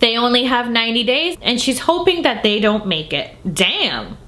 They only have 90 days and she's hoping that they don't make it. Damn.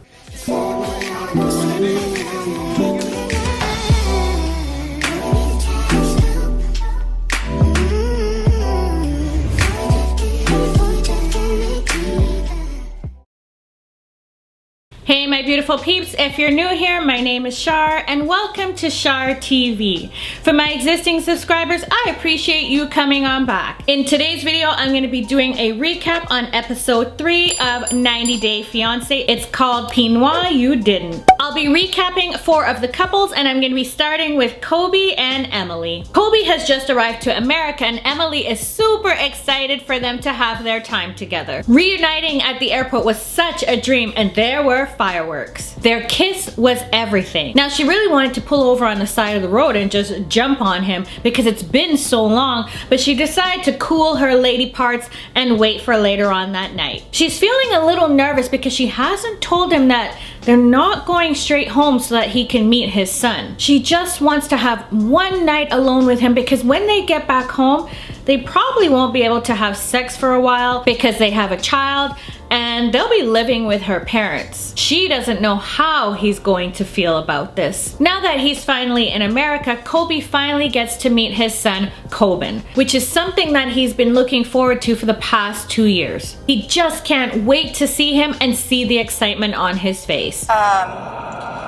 Hey my beautiful peeps, if you're new here, my name is Char and welcome to Char TV. For my existing subscribers, I appreciate you coming on back. In today's video, I'm going to be doing a recap on episode 3 of 90 Day Fiance. It's called Pinois You Didn't. I'll be recapping 4 of the couples and I'm going to be starting with Kobe and Emily. Kobe has just arrived to America and Emily is super excited for them to have their time together. Reuniting at the airport was such a dream and there were fireworks. Their kiss was everything. Now she really wanted to pull over on the side of the road and just jump on him because it's been so long, but she decided to cool her lady parts and wait for later on that night. She's feeling a little nervous because she hasn't told him that they're not going straight home so that he can meet his son. She just wants to have one night alone with him because when they get back home, they probably won't be able to have sex for a while because they have a child and they'll be living with her parents. She doesn't know how he's going to feel about this. Now that he's finally in America, Kobe finally gets to meet his son, Coben, which is something that he's been looking forward to for the past 2 years. He just can't wait to see him and see the excitement on his face. So I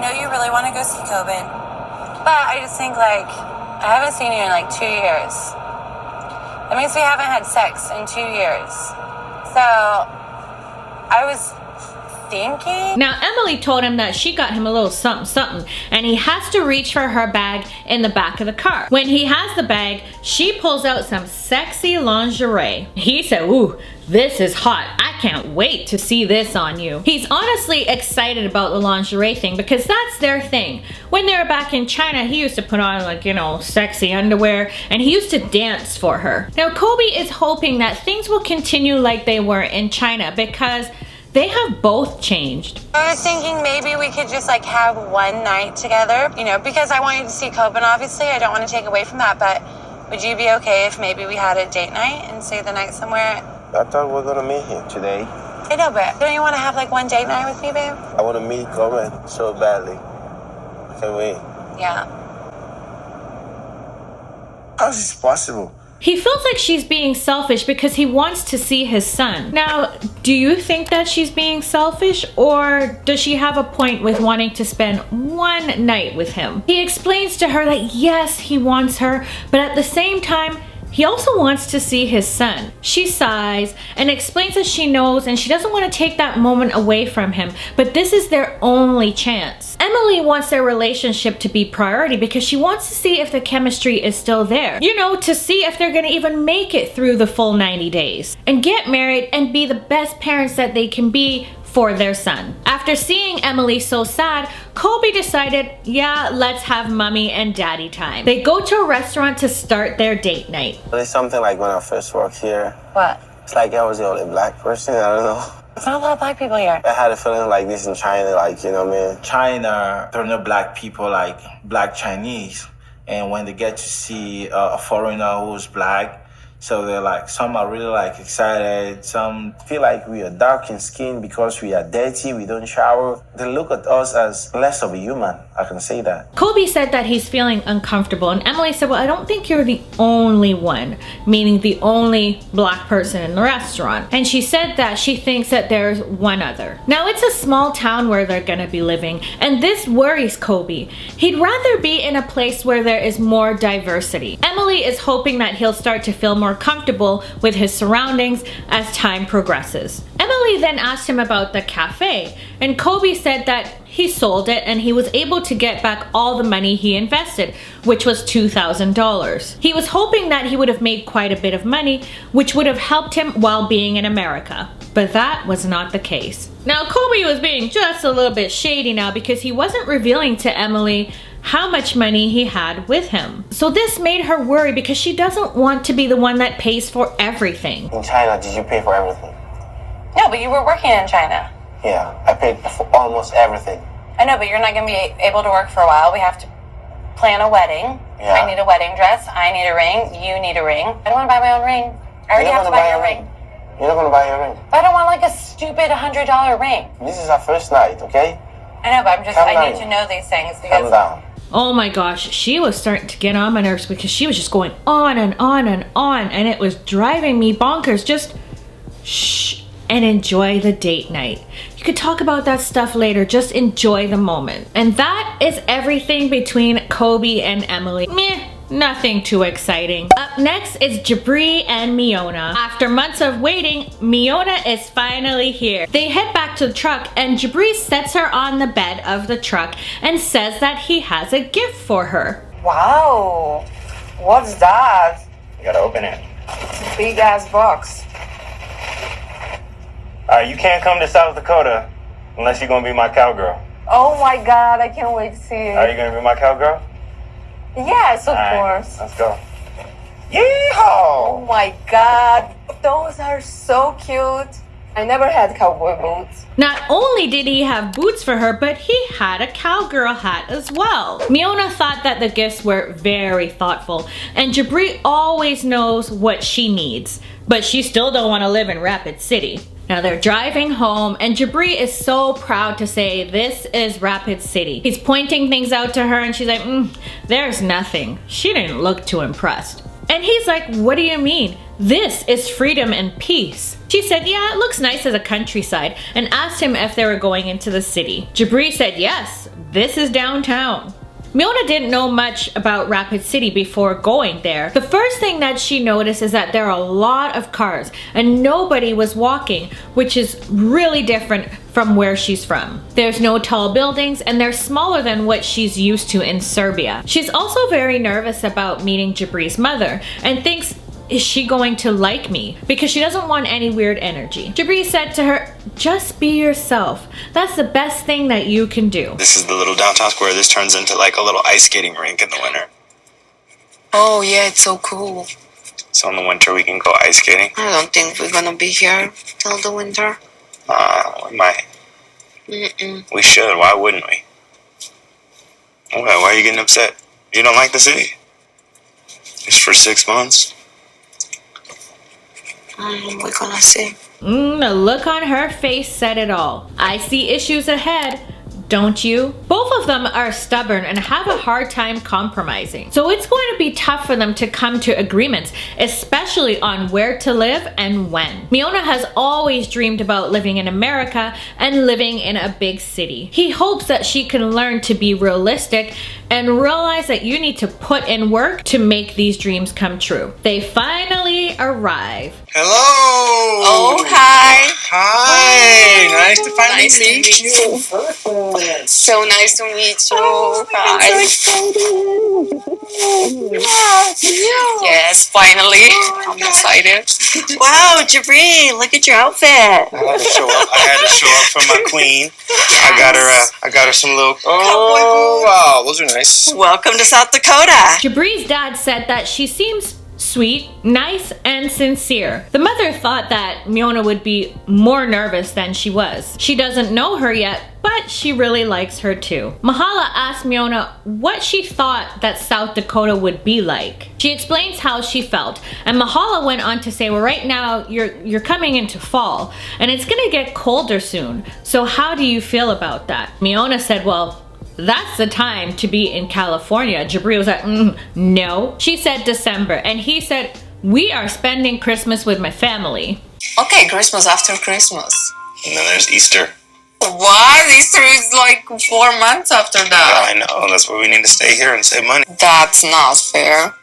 know you really want to go see Coben, but I just think like, I haven't seen you in like 2 years. That means we haven't had sex in 2 years. So I was thinking. Now Emily told him that she got him a little something and he has to reach for her bag in the back of the car. When he has the bag, she pulls out some sexy lingerie. He said, "Ooh, this is hot. I can't wait to see this on you." He's honestly excited about the lingerie thing because that's their thing. When they were back in China, he used to put on like, you know, sexy underwear and he used to dance for her. Now Kobe is hoping that things will continue like they were in China because they have both changed. I was thinking maybe we could just like have one night together, you know, because I want you to see Coben, obviously. I don't want to take away from that, but would you be okay if maybe we had a date night and stay the night somewhere? I thought we were gonna meet him today. I know, but don't you want to have like one date night with me, babe? I want to meet Coben so badly. I can't wait. Yeah. How is this possible? He feels like she's being selfish because he wants to see his son. Now, do you think that she's being selfish or does she have a point with wanting to spend one night with him? He explains to her that yes, he wants her, but at the same time, he also wants to see his son. She sighs and explains that she knows and she doesn't want to take that moment away from him, but this is their only chance. Emily wants their relationship to be priority because she wants to see if the chemistry is still there. You know, to see if they're gonna even make it through the full 90 days and get married and be the best parents that they can be for their son. After seeing Emily so sad, Kobe decided, yeah, let's have mommy and daddy time. They go to a restaurant to start their date night. It's something like when I first walked here. What? It's like I was the only black person, I don't know. There's not a lot of black people here. I had a feeling like this in China, like, you know what I mean? China, there are no black people like black Chinese. And when they get to see a foreigner who's black, so they're like, some are really like excited, some Feel like we are dark in skin because we are dirty, we don't shower. They look at us as less of a human, I can say that. Kobe said that he's feeling uncomfortable and Emily said, well, I don't think you're the only one, meaning the only black person in the restaurant. And she said that she thinks that there's one other. Now it's a small town where they're gonna be living and this worries Kobe. He'd rather be in a place where there is more diversity. Emily is hoping that he'll start to feel more comfortable with his surroundings as time progresses. Emily then asked him about the cafe and Kobe said that he sold it and he was able to get back all the money he invested, which was $2,000. He was hoping that he would have made quite a bit of money, which would have helped him while being in America. But that was not the case. Now Kobe was being just a little bit shady now because he wasn't revealing to Emily how much money he had with him. So this made her worry because she doesn't want to be the one that pays for everything. In China, did you pay for everything? No, but you were working in China. Yeah, I paid for almost everything. I know, but you're not going to be able to work for a while. We have to plan a wedding. Yeah. I need a wedding dress. I need a ring. You need a ring. I don't want to buy my own ring. I already have to buy your ring. You're not gonna buy your ring. But I don't want like a stupid $100 ring. This is our first night, okay? I know, but I need to know these things because. Calm down. Oh my gosh, she was starting to get on my nerves because she was just going on and on and on, and it was driving me bonkers. Just shh and enjoy the date night. You could talk about that stuff later, just enjoy the moment. And that is everything between Kobe and Emily. Meh. Nothing too exciting. Up next is Jibri and Miona. After months of waiting, Miona is finally here. They head back to the truck and Jibri sets her on the bed of the truck and says that he has a gift for her. Wow. What's that? You gotta open it. It's a big ass box. You can't come to South Dakota unless you're gonna be my cowgirl. Oh my god, I can't wait to see it. Are you gonna be my cowgirl? Yes, of All right, course. let's go. Oh Yeehaw! my god, those are so cute. I never had cowboy boots. Not only did he have boots for her, but he had a cowgirl hat as well. Miona thought that the gifts were very thoughtful, and Jibri always knows what she needs, but she still don't want to live in Rapid City. Now they're driving home and Jibri is so proud to say this is Rapid City. He's pointing things out to her and she's like, there's nothing. She didn't look too impressed. And he's like, what do you mean? This is freedom and peace. She said, yeah, it looks nice as a countryside, and asked him if they were going into the city. Jibri said, yes, this is downtown. Miona didn't know much about Rapid City before going there. The first thing that she noticed is that there are a lot of cars and nobody was walking, which is really different from where she's from. There's no tall buildings and they're smaller than what she's used to in Serbia. She's also very nervous about meeting Jibri's mother and thinks, is she going to like me? Because she doesn't want any weird energy. Jibri said to her, just be yourself. That's the best thing that you can do. This is the little downtown square. This turns into like a little ice skating rink in the winter. Oh yeah, it's so cool. So in the winter we can go ice skating. I don't think we're gonna be here till the winter. We might. We should. Why wouldn't we? Okay, why are you getting upset? You don't like the city? Just for 6 months? We're gonna see. The look on her face said it all. I see issues ahead, don't you? Both of them are stubborn and have a hard time compromising. So it's going to be tough for them to come to agreements, especially on where to live and when. Miona has always dreamed about living in America and living in a big city. He hopes that she can learn to be realistic and realize that you need to put in work to make these dreams come true. They finally arrive. Hello! Oh, hi. Hi! Nice to finally Nice to meet meet you. So nice to meet you. Hi. Yes, finally. I'm excited. Wow, Jibri, look at your outfit. I had to show up for my queen. I got her some little. Oh wow, those are nice. Welcome to South Dakota. Jibri's dad said that she seems sweet, nice, and sincere. The mother thought that Miona would be more nervous than she was. She doesn't know her yet, but she really likes her too. Mahala asked Miona what she thought that South Dakota would be like. She explains how she felt, and Mahala went on to say, well, right now you're coming into fall, and it's gonna get colder soon. So how do you feel about that? Miona said, well, that's the time to be in California. Jibri was like, no. She said December, and he said, we are spending Christmas with my family. Okay, Christmas after Christmas. And then there's Easter. What? Easter is like 4 months after that. I know, that's why we need to stay here and save money. That's not fair.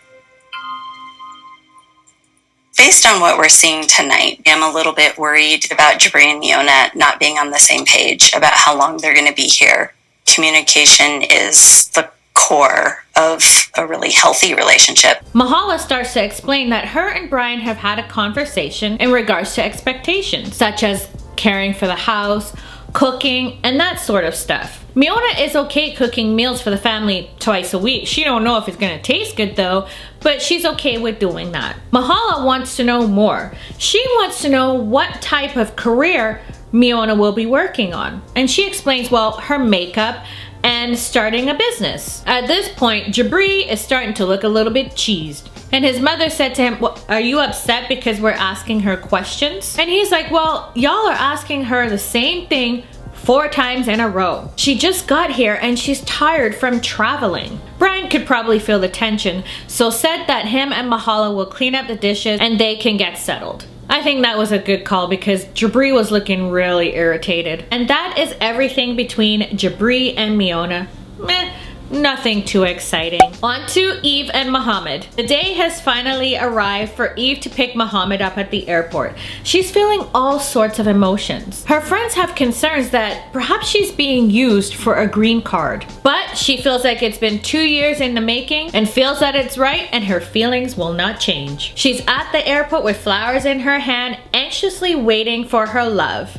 Based on what we're seeing tonight, I'm a little bit worried about Jibri and Miona not being on the same page about how long they're going to be here. Communication is the core of a really healthy relationship. Mahala starts to explain that her and Brian have had a conversation in regards to expectations, such as caring for the house, cooking, and that sort of stuff. Miona is okay cooking meals for the family twice a week. She don't know if it's gonna taste good though, but she's okay with doing that. Mahala wants to know more. She wants to know what type of career Miona will be working on. And she explains, well, her makeup and starting a business. At this point, Jibri is starting to look a little bit cheesed. And his mother said to him, well, are you upset because we're asking her questions? And he's like, well, y'all are asking her the same thing 4 times in a row. She just got here and she's tired from traveling. Brian could probably feel the tension, so said that him and Mahala will clean up the dishes and they can get settled. I think that was a good call because Jibri was looking really irritated. And that is everything between Jibri and Miona. Meh. Nothing too exciting. On to Eve and Mohamed. The day has finally arrived for Eve to pick Mohamed up at the airport. She's feeling all sorts of emotions. Her friends have concerns that perhaps she's being used for a green card. But she feels like it's been 2 years in the making and feels that it's right and her feelings will not change. She's at the airport with flowers in her hand, anxiously waiting for her love.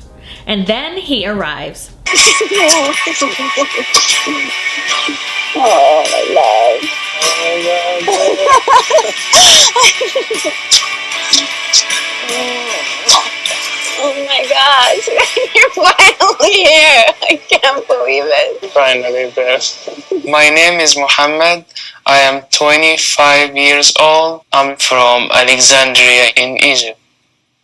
And then he arrives. Oh, my love. Oh my gosh, you're finally here. I can't believe it. Finally there. My name is Mohammed. I am 25 years old. I'm from Alexandria in Egypt.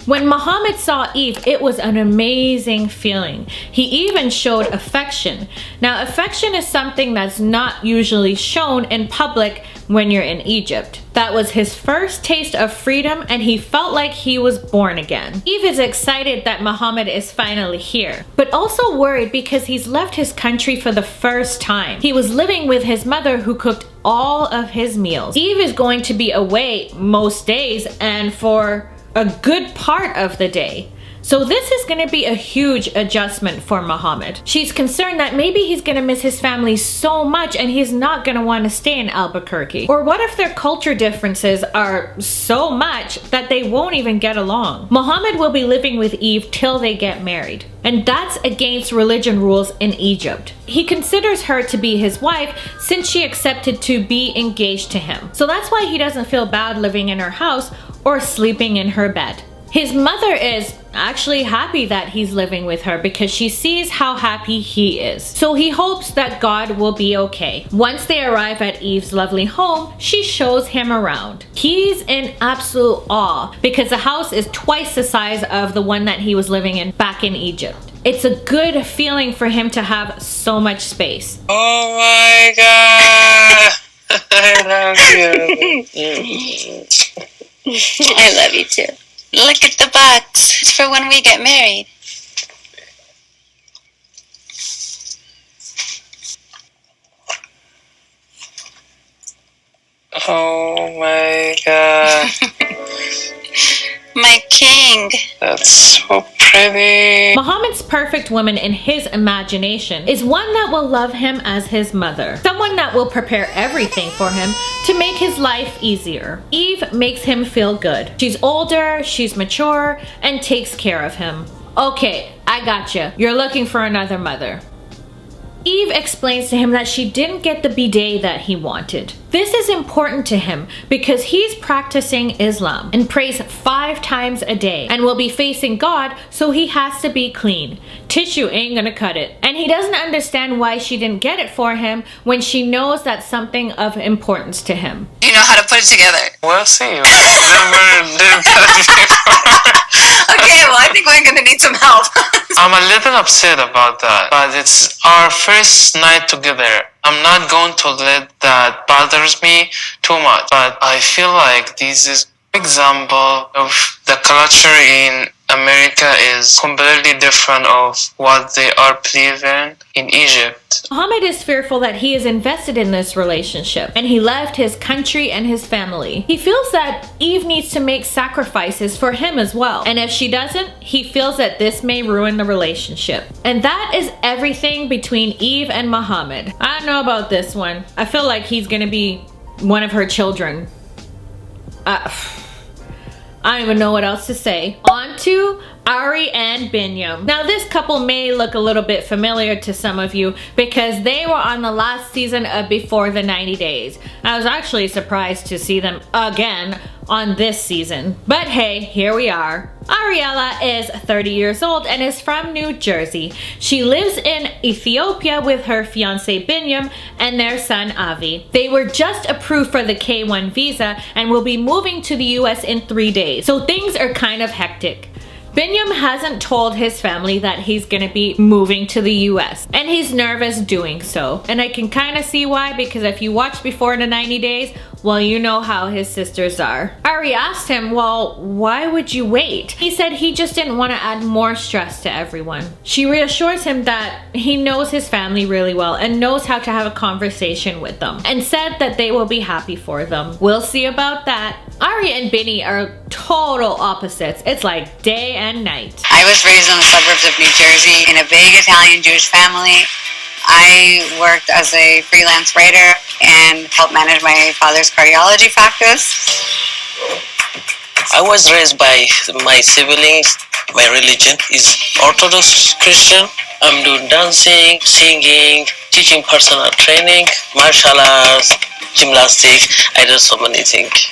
When Mohamed saw Eve, it was an amazing feeling. He even showed affection. Now, affection is something that's not usually shown in public when you're in Egypt. That was his first taste of freedom and he felt like he was born again. Eve is excited that Mohamed is finally here, but also worried because he's left his country for the first time. He was living with his mother who cooked all of his meals. Eve is going to be away most days and for a good part of the day. So this is going to be a huge adjustment for Mohamed. She's concerned that maybe he's going to miss his family so much and he's not going to want to stay in Albuquerque. Or what if their culture differences are so much that they won't even get along? Mohamed will be living with Eve till they get married. And that's against religion rules in Egypt. He considers her to be his wife since she accepted to be engaged to him. So that's why he doesn't feel bad living in her house or sleeping in her bed. His mother is actually happy that he's living with her because she sees how happy he is. So he hopes that God will be okay. Once they arrive at Eve's lovely home, she shows him around. He's in absolute awe because the house is twice the size of the one that he was living in back in Egypt. It's a good feeling for him to have so much space. Oh my God! I love you. I love you too. Look at the box. It's for when we get married. Oh my God. My king. That's so pretty. Mohamed's perfect woman in his imagination is one that will love him as his mother. Someone that will prepare everything for him to make his life easier. Eve makes him feel good. She's older, she's mature, and takes care of him. Okay, I gotcha. You're looking for another mother. Eve explains to him that she didn't get the bidet that he wanted. This is important to him because he's practicing Islam and prays 5 times a day and will be facing God, so he has to be clean. Tissue ain't gonna cut it. And he doesn't understand why she didn't get it for him when she knows that's something of importance to him. You know how to put it together. We'll see. Never did that before. Okay, well, I think we're gonna need some help. I'm a little upset about that, but it's our first night together. I'm not going to let that bothers me too much, but I feel like this is an example of the culture in America is completely different of what they are believing in Egypt. Mohamed is fearful that he is invested in this relationship and he left his country and his family. He feels that Eve needs to make sacrifices for him as well. And if she doesn't, he feels that this may ruin the relationship. And that is everything between Eve and Mohamed. I don't know about this one. I feel like he's gonna be one of her children. I don't even know what else to say. On to Ari and Biniyam. Now this couple may look a little bit familiar to some of you because they were on the last season of Before the 90 Days. I was actually surprised to see them again on this season. But hey, here we are. Ariela is 30 years old and is from New Jersey. She lives in Ethiopia with her fiance Biniyam and their son Avi. They were just approved for the K1 visa and will be moving to the US in 3 days. So things are kind of hectic. Biniyam hasn't told his family that he's gonna be moving to the US, and he's nervous doing so. And I can kind of see why, because if you watched Before the 90 Days, well, you know how his sisters are. Ari asked him, well, why would you wait? He said he just didn't want to add more stress to everyone. She reassures him that he knows his family really well and knows how to have a conversation with them, and said that they will be happy for them. We'll see about that. Ari and Binny are total opposites. It's like day and night. I was raised in the suburbs of New Jersey in a big Italian Jewish family. I worked as a freelance writer and helped manage my father's cardiology practice. I was raised by my siblings. My religion is Orthodox Christian. I'm doing dancing, singing, teaching personal training, martial arts, gymnastics. I do so many things.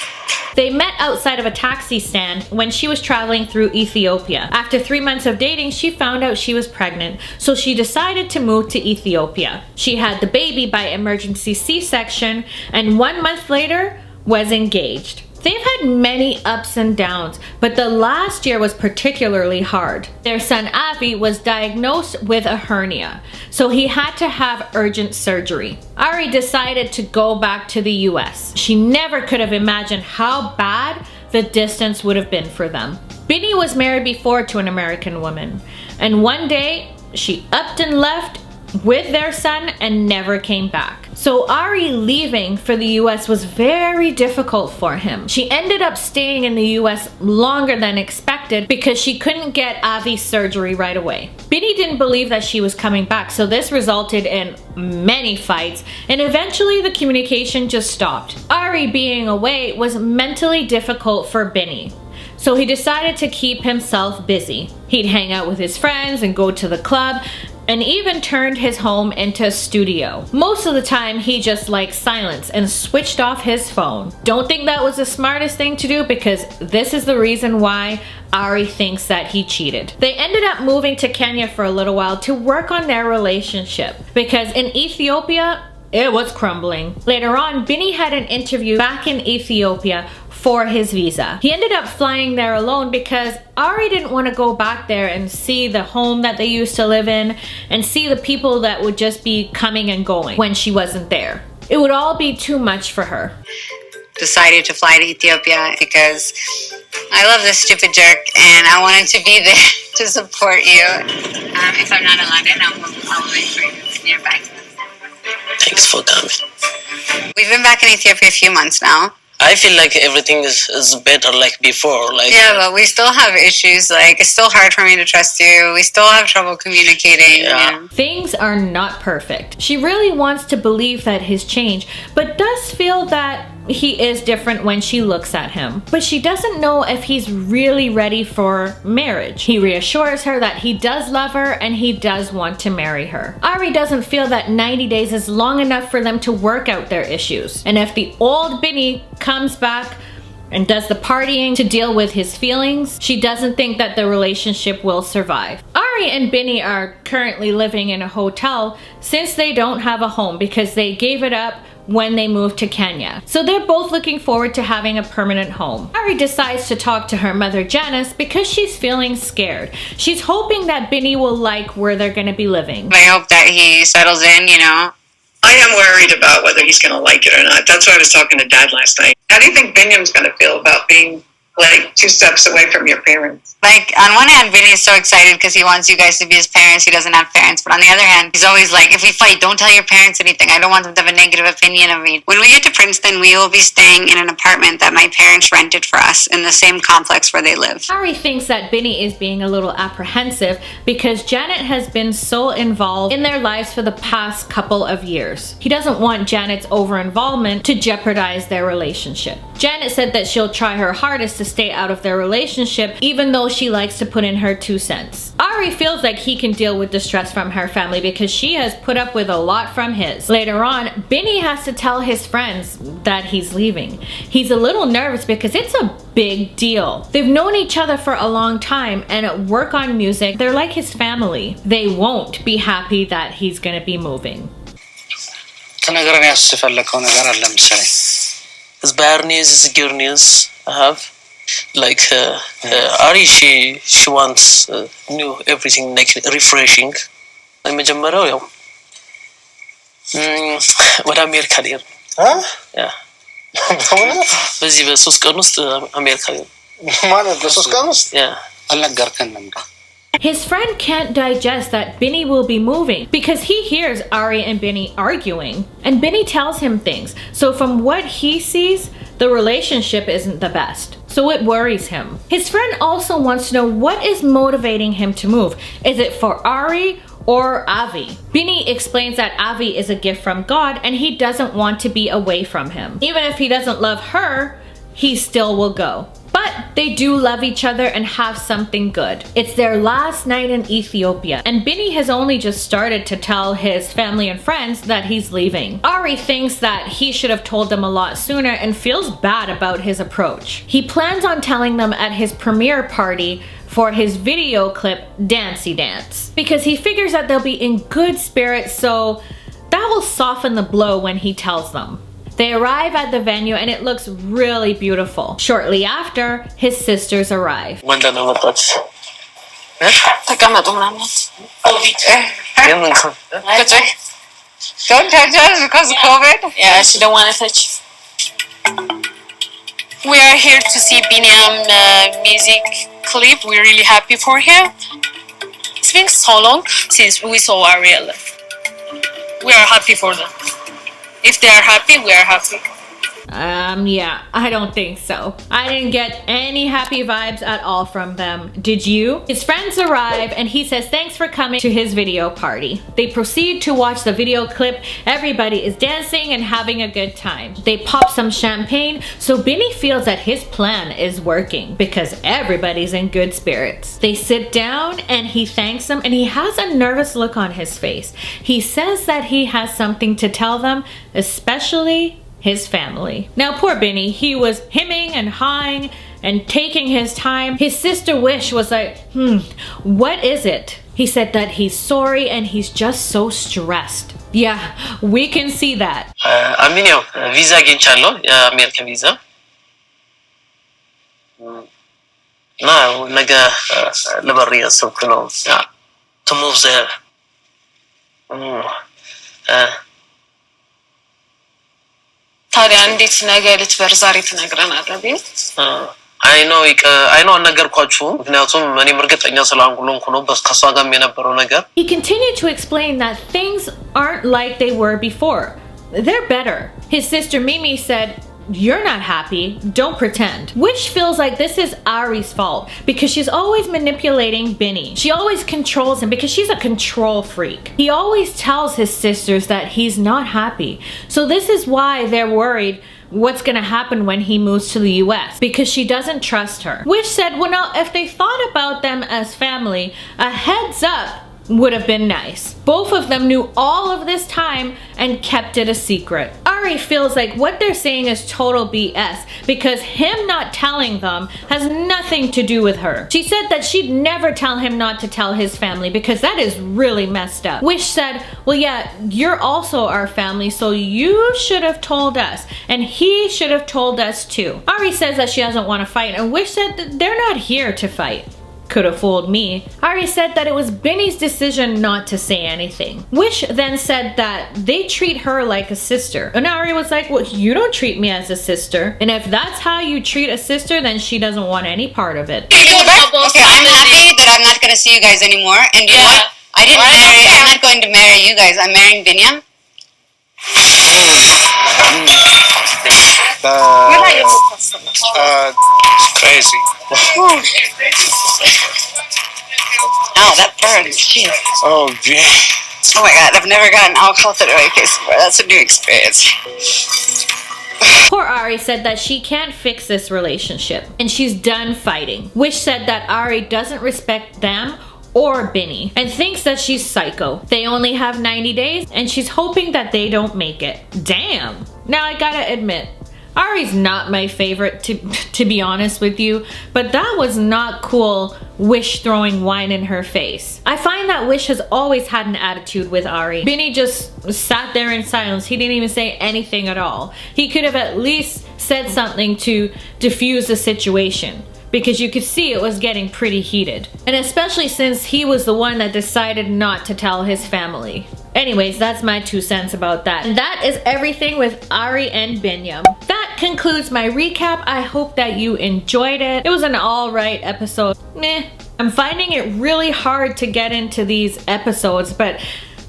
They met outside of a taxi stand when she was traveling through Ethiopia. After 3 months of dating, she found out she was pregnant, so she decided to move to Ethiopia. She had the baby by emergency C-section, and 1 month later was engaged. They've had many ups and downs, but the last year was particularly hard. Their son Avi was diagnosed with a hernia, so he had to have urgent surgery. Ari decided to go back to the US. She never could have imagined how bad the distance would have been for them. Binny was married before to an American woman, and one day she upped and left with their son and never came back. So Ari leaving for the US was very difficult for him. She ended up staying in the US longer than expected because she couldn't get Avi's surgery right away. Binny didn't believe that she was coming back, so this resulted in many fights, and eventually the communication just stopped. Ari being away was mentally difficult for Binny, so he decided to keep himself busy. He'd hang out with his friends and go to the club, and even turned his home into a studio. Most of the time, he just liked silence and switched off his phone. Don't think that was the smartest thing to do, because this is the reason why Ari thinks that he cheated. They ended up moving to Kenya for a little while to work on their relationship, because in Ethiopia, it was crumbling. Later on, Binny had an interview back in Ethiopia for his visa. He ended up flying there alone because Ari didn't want to go back there and see the home that they used to live in and see the people that would just be coming and going when she wasn't there. It would all be too much for her. Decided to fly to Ethiopia because I love this stupid jerk and I wanted to be there to support you. If I'm not allowed in, I'll wait for you nearby. Thanks for coming. We've been back in Ethiopia a few months now. I feel like everything is better like before. Yeah, but we still have issues. Like, it's still hard for me to trust you. We still have trouble communicating. Yeah. Things are not perfect. She really wants to believe that he's changed, but does feel that he is different when she looks at him. But she doesn't know if he's really ready for marriage. He reassures her that he does love her and he does want to marry her. Ari doesn't feel that 90 days is long enough for them to work out their issues. And if the old Binny comes back and does the partying to deal with his feelings, she doesn't think that the relationship will survive. Ari and Binny are currently living in a hotel since they don't have a home because they gave it up when they moved to Kenya. So they're both looking forward to having a permanent home. Ari decides to talk to her mother Janice because she's feeling scared. She's hoping that Binny will like where they're gonna be living. I hope that he settles in, you know. I am worried about whether he's going to like it or not. That's why I was talking to Dad last night. How do you think Biniyam's going to feel about being like 2 steps away from your parents? Like, on one hand, Vinny is so excited because he wants you guys to be his parents. He doesn't have parents. But on the other hand, he's always like, if we fight, don't tell your parents anything. I don't want them to have a negative opinion of me. When we get to Princeton, we will be staying in an apartment that my parents rented for us in the same complex where they live. Ari thinks that Binny is being a little apprehensive because Janet has been so involved in their lives for the past couple of years. He doesn't want Janet's over-involvement to jeopardize their relationship. Janet said that she'll try her hardest to stay out of their relationship, even though she likes to put in her 2 cents. Ari Ari feels like he can deal with the stress from her family because she has put up with a lot from his. Later on, Bini has to tell his friends that he's leaving. He's a little nervous because it's a big deal. They've known each other for a long time and at work on music, they're like his family. They won't be happy that he's gonna be moving. It's bad news, it's good news. I have. Like Ari, she wants new everything, like refreshing. I'm a Jamaro. What America here? Huh? Yeah. Busy with Suscanus, America. Yeah. His friend can't digest that Bini will be moving because he hears Ari and Bini arguing. And Bini tells him things. So from what he sees, the relationship isn't the best. So it worries him. His friend also wants to know what is motivating him to move. Is it for Ari or Avi? Bini explains that Avi is a gift from God and he doesn't want to be away from him. Even if he doesn't love her, he still will go. But they do love each other and have something good. It's their last night in Ethiopia, and Bini has only just started to tell his family and friends that he's leaving. Ari thinks that he should have told them a lot sooner and feels bad about his approach. He plans on telling them at his premiere party for his video clip Dancey Dance, because he figures that they'll be in good spirits, so that will soften the blow when he tells them. They arrive at the venue and it looks really beautiful. Shortly after, his sisters arrive. Don't touch us because of COVID. Yeah, she don't want to touch. We are here to see Biniyam music clip. We're really happy for him. It's been so long since we saw Ariela. We are happy for them. If they are happy, we are happy. Yeah, I don't think so. I didn't get any happy vibes at all from them. Did you? His friends arrive and he says thanks for coming to his video party. They proceed to watch the video clip. Everybody is dancing and having a good time. They pop some champagne, so Bini feels that his plan is working because everybody's in good spirits. They sit down and he thanks them and he has a nervous look on his face. He says that he has something to tell them, especially his family. Now poor Bini, he was hemming and hawing and taking his time. His sister Wish was like, what is it? He said that he's sorry and he's just so stressed. Yeah, we can see that. Aminio, visa aginchallo, American visa. No, naga labarri asabku no. To move there. ታዲያ እንዴት ነገ ልትበር ዛሬ ትነግረናለህ ቢል? I know ነገርኳችሁ ምክንያቱም እኔም እርግጠኛ ስላልሆንኩ ነው ከሷ ጋርም የነበረው ነገር. He continued to explain that things aren't like they were before. They're better. His sister Mimi said, you're not happy, don't pretend. Which feels like this is Ari's fault because she's always manipulating Bini. She always controls him because she's a control freak. He always tells his sisters that he's not happy. So this is why they're worried what's gonna happen when he moves to the US because she doesn't trust her. Wish said, well now if they thought about them as family, a heads up would have been nice. Both of them knew all of this time and kept it a secret. Ari feels like what they're saying is total BS because him not telling them has nothing to do with her. She said that she'd never tell him not to tell his family because that is really messed up. Wish said, well yeah, you're also our family so you should have told us and he should have told us too. Ari says that she doesn't want to fight and Wish said that they're not here to fight. Could have fooled me. Ari said that it was Bini's decision not to say anything. Wish then said that they treat her like a sister. And Ari was like, well, you don't treat me as a sister. And if that's how you treat a sister, then she doesn't want any part of it. Okay, I'm happy that I'm not going to see you guys anymore. And you know what? I'm not going to marry you guys. I'm marrying Biniyam. It's crazy. Ow, that burns. Jeez. Oh, yeah. Oh my god, I've never gotten alcohol to the right case before. That's a new experience. Poor Ari said that she can't fix this relationship and she's done fighting. Wish said that Ari doesn't respect them or Binny and thinks that she's psycho. They only have 90 days and she's hoping that they don't make it. Damn. Now I gotta admit, Ari's not my favorite to be honest with you, but that was not cool, Wish throwing wine in her face. I find that Wish has always had an attitude with Ari. Binny just sat there in silence. He didn't even say anything at all. He could have at least said something to diffuse the situation, because you could see it was getting pretty heated. And especially since he was the one that decided not to tell his family. Anyways, that's my 2 cents about that. And that is everything with Ari and Biniyam. That concludes my recap. I hope that you enjoyed it. It was an alright episode. Meh. I'm finding it really hard to get into these episodes, but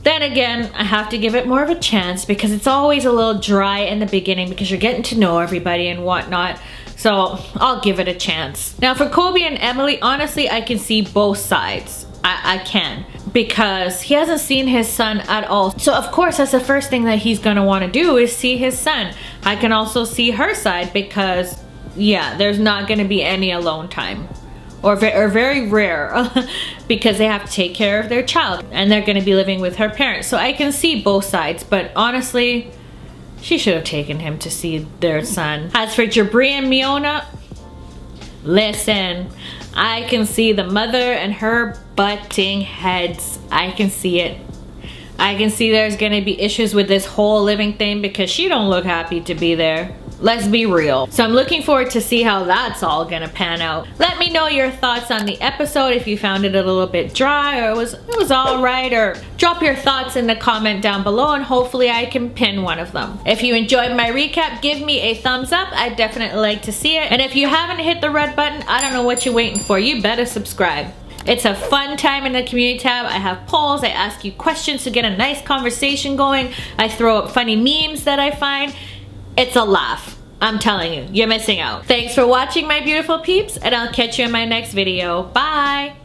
then again, I have to give it more of a chance because it's always a little dry in the beginning because you're getting to know everybody and whatnot. So I'll give it a chance. Now for Kobe and Emily, honestly, I can see both sides. I can, because he hasn't seen his son at all. So of course, that's the first thing that he's gonna wanna do is see his son. I can also see her side because, yeah, there's not gonna be any alone time. Or very rare because they have to take care of their child and they're gonna be living with her parents. So I can see both sides, but honestly, she should have taken him to see their son. As for Jibri and Miona, listen, I can see the mother and her butting heads. I can see it. I can see there's gonna be issues with this whole living thing because she don't look happy to be there. Let's be real. So I'm looking forward to see how that's all gonna pan out. Let me know your thoughts on the episode, if you found it a little bit dry or it was all right, or drop your thoughts in the comment down below and hopefully I can pin one of them. If you enjoyed my recap, give me a thumbs up. I'd definitely like to see it. And if you haven't hit the red button, I don't know what you're waiting for. You better subscribe. It's a fun time in the community tab. I have polls, I ask you questions to get a nice conversation going. I throw up funny memes that I find. It's a laugh. I'm telling you, you're missing out. Thanks for watching, my beautiful peeps, and I'll catch you in my next video. Bye!